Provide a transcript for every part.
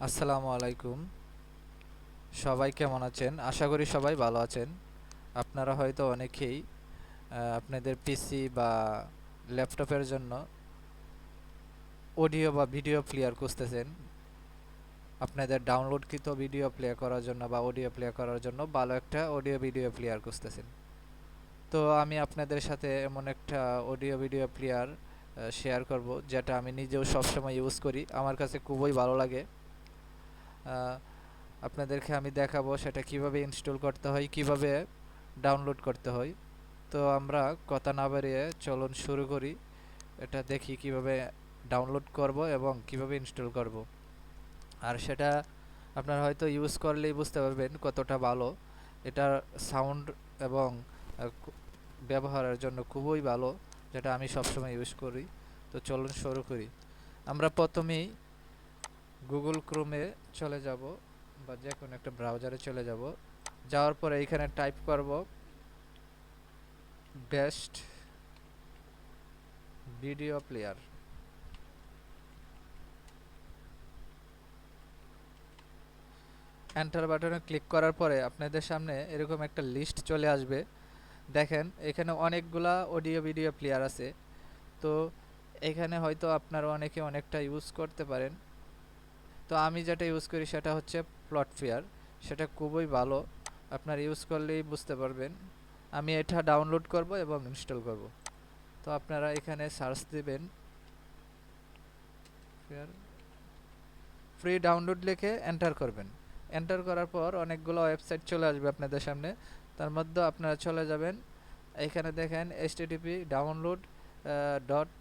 আসসালামু আলাইকুম। সবাই কেমন আছেন? আশা করি সবাই ভালো আছেন। আপনারা হয়তো অনেকেই আপনাদের পিসি বা ল্যাপটপের জন্য অডিও বা ভিডিও প্লেয়ার খুঁজতেছেন। আপনাদের ডাউনলোডকৃত ভিডিও প্লে করার জন্য বা অডিও প্লে করার জন্য ভালো একটা অডিও ভিডিও প্লেয়ার খুঁজতেছেন। তো আমি আপনাদের সাথে এমন একটা অডিও ভিডিও প্লেয়ার শেয়ার করব, যেটা আমি নিজেও সবসময় ইউজ করি। আমার কাছে খুবই ভালো লাগে। আহ, আপনাদেরকে আমি দেখাবো সেটা কিভাবে ইনস্টল করতে হয়, কিভাবে ডাউনলোড করতে হয়। তো আমরা কথা না বাড়িয়ে চলুন শুরু করি। এটা দেখি কিভাবে ডাউনলোড করব এবং কিভাবে ইনস্টল করব। আর সেটা আপনারা হয়তো ইউজ করলেই বুঝতে পারবেন কতটা ভালো। এটার সাউন্ড এবং ব্যবহারের জন্য খুবই ভালো, যেটা আমি সবসময় ইউজ করি। তো চলুন শুরু করি। আমরা প্রথমেই গুগল ক্রোমে চলে যাব বা যে কোনো একটা ব্রাউজারে চলে যাব। যাওয়ার পরে এখানে টাইপ করব বেস্ট ভিডিও প্লেয়ার। এন্টার বাটনে ক্লিক করার পরে আপনাদের সামনে এরকম একটা লিস্ট চলে আসবে। দেখেন এখানে অনেকগুলা অডিও ভিডিও প্লেয়ার আছে। তো এখানে হয়তো আপনারা অনেকে অনেকটা ইউজ করতে পারেন। তো আমি যেটা ইউজ করি সেটা হচ্ছে প্লট প্লেয়ার। সেটা খুবই ভালো, আপনারা ইউজ করলেই বুঝতে পারবেন। আমি এটা ডাউনলোড করব এবং ইনস্টল করব। তো আপনারা এখানে সার্চ দিবেন ফ্রি ডাউনলোড লিখে এন্টার করবেন। এন্টার করার পর অনেকগুলো ওয়েবসাইট চলে আসবে আপনাদের সামনে। তার মধ্যে আপনারা চলে যাবেন, এখানে দেখেন http download dot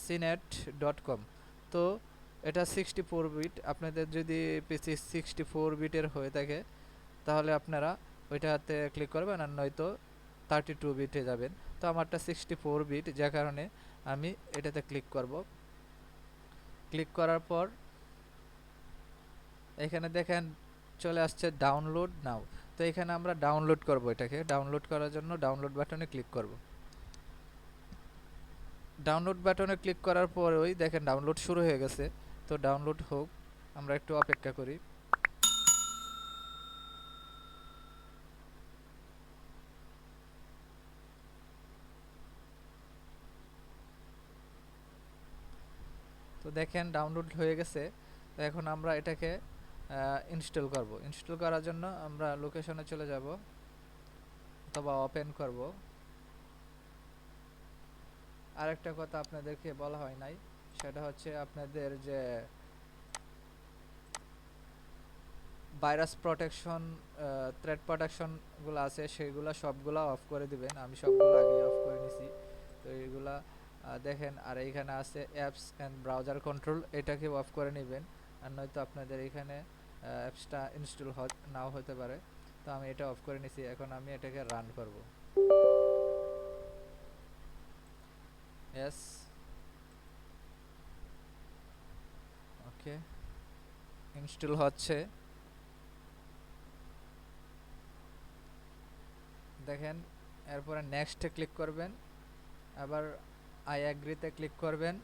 senate dot com. তো এটা 64 বিট। আপনাদের যদি পিসি 64 বিটের হয়ে থাকে তাহলে আপনারা ওইটাতে ক্লিক করবেন, আর নয়তো 32 বিটে যাবেন। তো আমারটা 64 বিট, যে কারণে আমি এটাতে ক্লিক করব। ক্লিক করার পর এখানে দেখেন চলে আসছে ডাউনলোড নাও। তো এখানে আমরা ডাউনলোড করব। এটাকে ডাউনলোড করার জন্য ডাউনলোড বাটনে ক্লিক করব। ডাউনলোড বাটনে ক্লিক করার পর ওই দেখেন ডাউনলোড শুরু হয়ে গেছে। তো ডাউনলোড হোক, আমরা একটু অপেক্ষা করি। তো দেখেন ডাউনলোড হয়ে গেছে। তো এখন আমরা এটাকে ইনস্টল করব। ইনস্টল করার জন্য আমরা লোকেশনে চলে যাব অথবা ওপেন করব। আরেকটা কথা আপনাদেরকে বলা হয় নাই, সেটা হচ্ছে আপনাদের যে ভাইরাস প্রোটেকশন, থ্রেট প্রোটেকশনগুলো আছে সেইগুলো সবগুলো অফ করে দিবেন। আমি সবগুলো আগে অফ করে নিছি। তো এইগুলা দেখেন। আর এইখানে আছে অ্যাপস অ্যান্ড ব্রাউজার কন্ট্রোল, এটাকে অফ করে নেবেন। আর নয়তো আপনাদের এখানে অ্যাপসটা ইনস্টল নাও হতে পারে। তো আমি এটা অফ করে নিছি। এখন আমি এটাকে রান করব। এস ওকে, ইনস্টল হচ্ছে। দেখেন এরপরে নেক্সটে ক্লিক করবেন, আবার আই অ্যাগ্রিতে ক্লিক করবেন,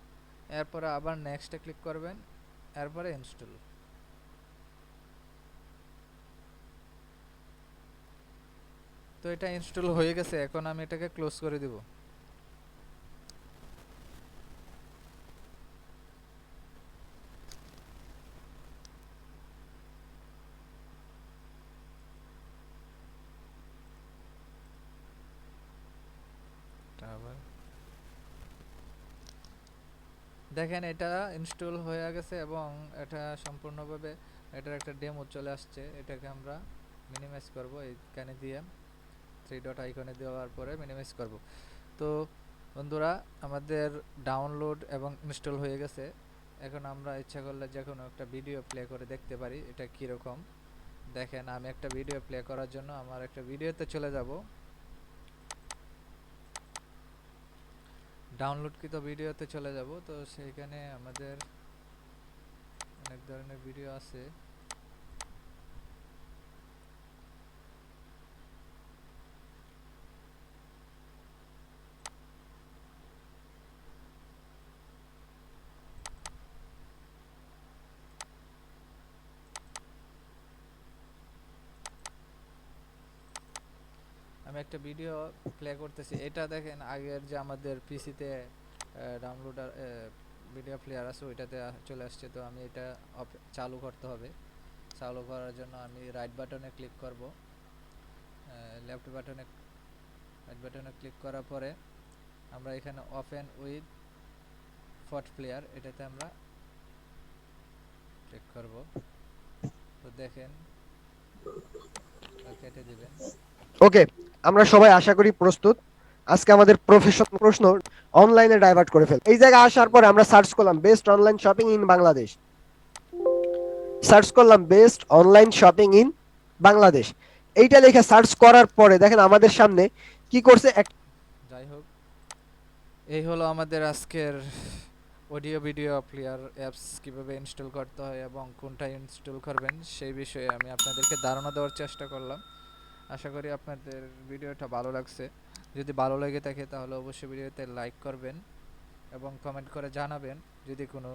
এরপরে আবার নেক্সটে ক্লিক করবেন, এরপরে ইনস্টল। তো এটা ইনস্টল হয়ে গেছে। এখন আমি এটাকে ক্লোজ করে দিব। আবার দেখেন এটা ইনস্টল হয়ে গেছে এবং এটা সম্পূর্ণভাবে এটার একটা ডেমো চলে আসছে। এটাকে আমরা মিনিমাইজ করব এইখানে দিয়ে, থ্রি ডট আইকনে দেওয়ার পরে মিনিমাইজ করব। তো বন্ধুরা, আমাদের ডাউনলোড এবং ইনস্টল হয়ে গেছে। এখন আমরা ইচ্ছা করলে যে কোনো একটা ভিডিও প্লে করে দেখতে পারি এটা কীরকম। দেখেন আমি একটা ভিডিও প্লে করার জন্য আমার একটা ভিডিওতে চলে যাব। ডাউনলোডকৃত ভিডিওতে চলে যাব। তো সেইখানে আমাদের অনেক ধরনের ভিডিও আছে। আমি একটা ভিডিও প্লে করতেছি, এটা দেখেন আগের যে আমাদের পিসিতে ডাউনলোডার ভিডিও প্লেয়ার আছে ওইটাতে চলে আসছে। তো আমি এটা চালু করতে হবে। চালু করার জন্য আমি রাইট বাটনে ক্লিক করব, লেফট বাটনে ক্লিক করার পরে আমরা এখানে ওপেন উইথ পট প্লেয়ার এটাতে আমরা ক্লিক করব। তো দেখেন কেটে দিবেন। ওকে, আমরা সবাই আশা করি প্রস্তুত। আজকে আমাদের প্রফেশনাল প্রশ্ন অনলাইনে ডাইভার্ট করে ফেল। এই জায়গায় আসার পরে আমরা সার্চ করলাম best online shopping in Bangladesh, search করলাম best online shopping in Bangladesh. এইটা লিখে সার্চ করার পরে দেখেন আমাদের সামনে কি করছে। যাই হোক, এই হলো আমাদের আজকের অডিও ভিডিও প্লেয়ার অ্যাপস কীভাবে ইনস্টল করতে হয় এবং কোনটা ইনস্টল করবেন সেই বিষয়ে আমি আপনাদেরকে ধারণা দেওয়ার চেষ্টা করলাম। আশা করি আপনাদের ভিডিওটা ভালো লাগছে। যদি ভালো লেগে থাকে তাহলে অবশ্যই ভিডিওতে লাইক করবেন এবং কমেন্ট করে জানাবেন যদি কোনো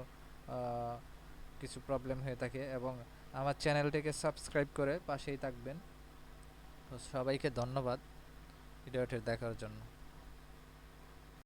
কিছু প্রবলেম হয়ে থাকে, এবং আমার চ্যানেলটিকে সাবস্ক্রাইব করে পাশেই থাকবেন। তো সবাইকে ধন্যবাদ ভিডিওটি দেখার জন্য।